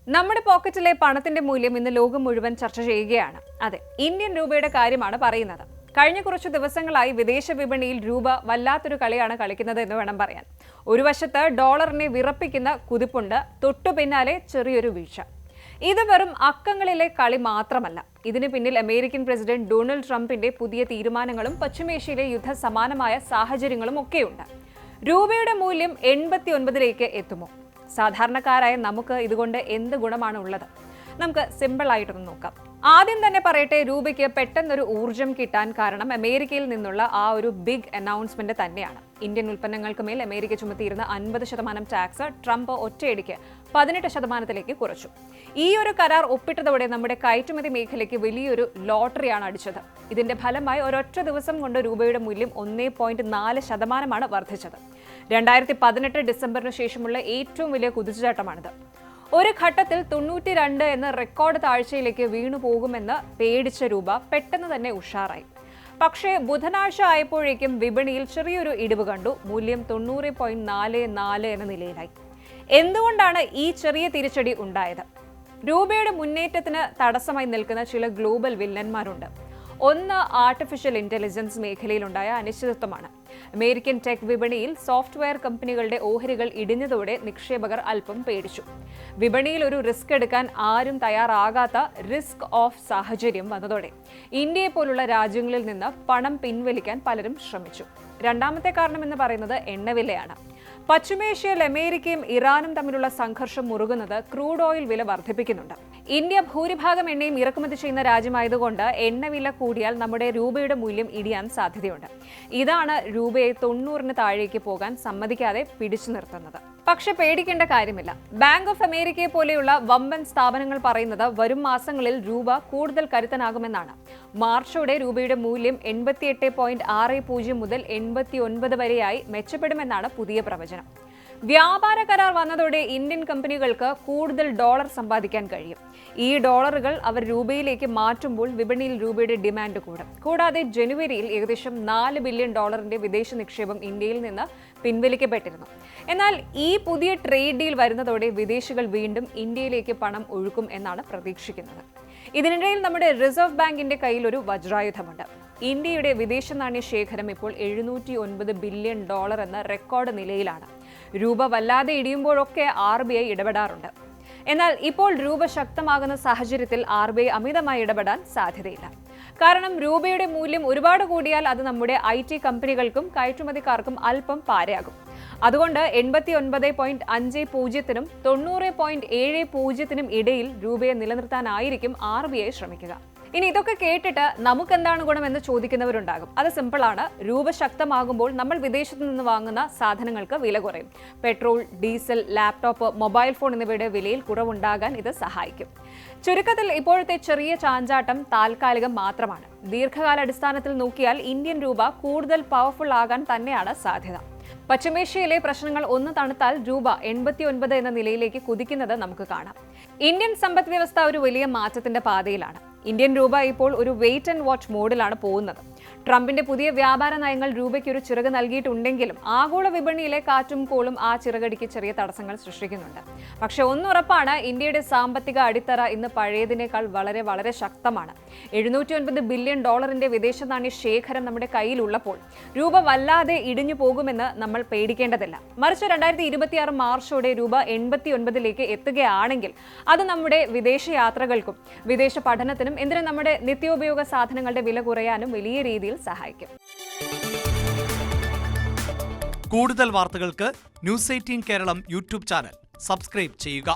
നമ്മുടെ പോക്കറ്റിലെ പണത്തിന്റെ മൂല്യം ഇന്ന് ലോകം മുഴുവൻ ചർച്ച ചെയ്യുകയാണ്. അതെ, ഇന്ത്യൻ രൂപയുടെ കാര്യമാണ് പറയുന്നത്. കഴിഞ്ഞ കുറച്ചു ദിവസങ്ങളായി വിദേശ വിപണിയിൽ രൂപ വല്ലാത്തൊരു കളിയാണ് കളിക്കുന്നത് എന്ന് വേണം പറയാൻ. ഒരു വശത്ത് ഡോളറിനെ വിറപ്പിക്കുന്ന കുതിപ്പുണ്ട്, തൊട്ടു പിന്നാലെ ചെറിയൊരു വീഴ്ച. ഇത് വെറും അക്കങ്ങളിലെ കളി മാത്രമല്ല. ഇതിന് പിന്നിൽ അമേരിക്കൻ പ്രസിഡന്റ് ഡൊണാൾഡ് ട്രംപിന്റെ പുതിയ തീരുമാനങ്ങളും പശ്ചിമേഷ്യയിലെ യുദ്ധസമാനമായ സാഹചര്യങ്ങളും ഒക്കെയുണ്ട്. രൂപയുടെ മൂല്യം 89ലേക്ക് എത്തുമോ? സാധാരണക്കാരായ നമുക്ക് ഇതുകൊണ്ട് എന്ത് ഗുണമാണ് ഉള്ളത്? നമുക്ക് സിമ്പിളായിട്ടൊന്ന് നോക്കാം. ആദ്യം തന്നെ പറയട്ടെ, രൂപയ്ക്ക് പെട്ടെന്നൊരു ഊർജ്ജം കിട്ടാൻ കാരണം അമേരിക്കയിൽ നിന്നുള്ള ആ ഒരു ബിഗ് അനൗൺസ്മെന്റ് തന്നെയാണ്. ഇന്ത്യൻ ഉൽപ്പന്നങ്ങൾക്ക് മേൽ അമേരിക്ക ചുമത്തിയിരുന്ന 50% ടാക്സ് ട്രംപ് ഒറ്റയടിക്ക് 18% കുറച്ചു. ഈ ഒരു കരാർ ഒപ്പിട്ടതോടെ നമ്മുടെ കയറ്റുമതി മേഖലയ്ക്ക് വലിയൊരു ലോട്ടറിയാണ് അടിച്ചത്. ഇതിന്റെ ഫലമായി ഒരൊറ്റ ദിവസം കൊണ്ട് രൂപയുടെ മൂല്യം 1.4% വർദ്ധിച്ചത്. 2018 ഡിസംബറിന് ശേഷമുള്ള ഏറ്റവും വലിയ കുതിച്ചുചാട്ടമാണിത്. ഒരു ഘട്ടത്തിൽ 92 എന്ന റെക്കോർഡ് താഴ്ചയിലേക്ക് വീണു പോകുമെന്ന് പേടിച്ച രൂപ പെട്ടെന്ന് തന്നെ ഉഷാറായി. പക്ഷേ ബുധനാഴ്ച ആയപ്പോഴേക്കും വിപണിയിൽ ചെറിയൊരു ഇടിവ് കണ്ടു. മൂല്യം 90.44 എന്ന നിലയിലായി. എന്തുകൊണ്ടാണ് ഈ ചെറിയ തിരിച്ചടി ഉണ്ടായത്? രൂപയുടെ മുന്നേറ്റത്തിന് തടസ്സമായി നിൽക്കുന്ന ചില ഗ്ലോബൽ വില്ലന്മാരുണ്ട്. ഒന്ന്, ആർട്ടിഫിഷ്യൽ ഇന്റലിജൻസ് മേഖലയിലുണ്ടായ അനിശ്ചിതത്വമാണ്. അമേരിക്കൻ ടെക് വിപണിയിൽ സോഫ്റ്റ്വെയർ കമ്പനികളുടെ ഓഹരികൾ ഇടിഞ്ഞതോടെ നിക്ഷേപകർ അല്പം പേടിച്ചു. വിപണിയിൽ ഒരു റിസ്ക് എടുക്കാൻ ആരും തയ്യാറാകാത്ത റിസ്ക് ഓഫ് സാഹചര്യം വന്നതോടെ ഇന്ത്യയെ പോലുള്ള രാജ്യങ്ങളിൽ നിന്ന് പണം പിൻവലിക്കാൻ പലരും ശ്രമിച്ചു. രണ്ടാമത്തെ കാരണം എന്ന് പറയുന്നത് എണ്ണവിലയാണ്. പശ്ചിമേഷ്യയിൽ അമേരിക്കയും ഇറാനും തമ്മിലുള്ള സംഘർഷം മുറുകുന്നത് ക്രൂഡ് ഓയിൽ വില വർദ്ധിപ്പിക്കുന്നുണ്ട്. ഇന്ത്യ ഭൂരിഭാഗം എണ്ണയും ഇറക്കുമതി ചെയ്യുന്ന രാജ്യമായതുകൊണ്ട് എണ്ണവില കൂടിയാൽ നമ്മുടെ രൂപയുടെ മൂല്യം ഇടിയാൻ സാധ്യതയുണ്ട്. ഇതാണ് രൂപയെ 90ന് താഴേക്ക് പോകാൻ സമ്മതിക്കാതെ പിടിച്ചു നിർത്തുന്നത്. പക്ഷെ പേടിക്കേണ്ട കാര്യമില്ല. ബാങ്ക് ഓഫ് അമേരിക്കയെ പോലെയുള്ള വമ്പൻ സ്ഥാപനങ്ങൾ പറയുന്നത് വരും മാസങ്ങളിൽ രൂപ കൂടുതൽ കരുത്തനാകുമെന്നാണ്. മാർച്ചോടെ രൂപയുടെ മൂല്യം 88.60 മുതൽ 89 വരെയായി മെച്ചപ്പെടുമെന്നാണ് പുതിയ പ്രവചനം. വ്യാപാര കരാർ വന്നതോടെ ഇന്ത്യൻ കമ്പനികൾക്ക് കൂടുതൽ ഡോളർ സമ്പാദിക്കാൻ കഴിയും. ഈ ഡോളറുകൾ അവർ രൂപയിലേക്ക് മാറ്റുമ്പോൾ വിപണിയിൽ രൂപയുടെ ഡിമാൻഡ് കൂടും. കൂടാതെ ജനുവരിയിൽ ഏകദേശം $4 ബില്യൺ വിദേശ നിക്ഷേപം ഇന്ത്യയിൽ നിന്ന് പിൻവലിക്കപ്പെട്ടിരുന്നു. എന്നാൽ ഈ പുതിയ ട്രേഡ് ഡീൽ വരുന്നതോടെ വിദേശികൾ വീണ്ടും ഇന്ത്യയിലേക്ക് പണം ഒഴുക്കും എന്നാണ് പ്രതീക്ഷിക്കുന്നത്. ഇതിനിടയിൽ നമ്മുടെ റിസർവ് ബാങ്കിന്റെ കയ്യിൽ ഒരു വജ്രായുധമുണ്ട്. ഇന്ത്യയുടെ വിദേശ നാണ്യ ശേഖരം ഇപ്പോൾ $709 ബില്യൺ എന്ന റെക്കോർഡ് നിലയിലാണ്. രൂപ വല്ലാതെ ഇടിയുമ്പോഴൊക്കെ RBI ഇടപെടാറുണ്ട്. എന്നാൽ ഇപ്പോൾ രൂപ ശക്തമാകുന്ന സാഹചര്യത്തിൽ RBI അമിതമായി ഇടപെടാൻ സാധ്യതയില്ല. കാരണം രൂപയുടെ മൂല്യം ഒരുപാട് കൂടിയാൽ അത് നമ്മുടെ IT കമ്പനികൾക്കും കയറ്റുമതിക്കാർക്കും അല്പം പാരയാകും. അതുകൊണ്ട് 89.50-നും 90.70-നും ഇടയിൽ രൂപയെ നിലനിർത്താനായിരിക്കും RBI ശ്രമിക്കുക. ഇനി ഇതൊക്കെ കേട്ടിട്ട് നമുക്കെന്താണ് ഗുണമെന്ന് ചോദിക്കുന്നവരുണ്ടാകും. അത് സിമ്പിളാണ്. രൂപ ശക്തമാകുമ്പോൾ നമ്മൾ വിദേശത്തു നിന്ന് വാങ്ങുന്ന സാധനങ്ങൾക്ക് വില കുറയും. Petrol, diesel, laptop, mobile phone എന്നിവയുടെ വിലയിൽ കുറവുണ്ടാകാൻ ഇത് സഹായിക്കും. ചുരുക്കത്തിൽ ഇപ്പോഴത്തെ ചെറിയ ചാഞ്ചാട്ടം താൽക്കാലികം മാത്രമാണ്. ദീർഘകാലാടിസ്ഥാനത്തിൽ നോക്കിയാൽ ഇന്ത്യൻ രൂപ കൂടുതൽ പവർഫുൾ ആകാൻ തന്നെയാണ് സാധ്യത. പശ്ചിമേഷ്യയിലെ പ്രശ്നങ്ങൾ ഒന്ന് തണുത്താൽ രൂപ 89 എന്ന നിലയിലേക്ക് കുതിക്കുന്നത് നമുക്ക് കാണാം. ഇന്ത്യൻ സമ്പദ് വ്യവസ്ഥ ഒരു വലിയ മാറ്റത്തിന്റെ പാതയിലാണ്. ഇന്ത്യൻ രൂപ ഇപ്പോൾ ഒരു വെയിറ്റ് ആൻഡ് വാച്ച് മോഡിലാണ് പോകുന്നത്. ട്രംപിന്റെ പുതിയ വ്യാപാര നയങ്ങൾ രൂപയ്ക്ക് ഒരു ചിറക് നൽകിയിട്ടുണ്ടെങ്കിലും ആഗോള വിപണിയിലെ കാറ്റും കോളും ആ ചിറകടിക്ക് ചെറിയ തടസ്സങ്ങൾ സൃഷ്ടിക്കുന്നുണ്ട്. പക്ഷെ ഒന്നുറപ്പാണ്, ഇന്ത്യയുടെ സാമ്പത്തിക അടിത്തറ ഇന്ന് പഴയതിനേക്കാൾ വളരെ വളരെ ശക്തമാണ്. $709 ബില്യൺ വിദേശ നാണ്യ ശേഖരം നമ്മുടെ കയ്യിലുള്ളപ്പോൾ രൂപ വല്ലാതെ ഇടിഞ്ഞു പോകുമെന്ന് നമ്മൾ പേടിക്കേണ്ടതില്ല. മറിച്ച് 2026 മാർച്ചോടെ രൂപ 89ലേക്ക് എത്തുകയാണെങ്കിൽ അത് നമ്മുടെ വിദേശ യാത്രകൾക്കും വിദേശ പഠനത്തിനും എന്തിനും നമ്മുടെ നിത്യോപയോഗ സാധനങ്ങളുടെ വില കുറയാനും വലിയ രീതിയിൽ സഹായിക്കും. കൂടുതൽ വാർത്തകൾക്ക് News 18 Keralam YouTube channel subscribe ചെയ്യുക.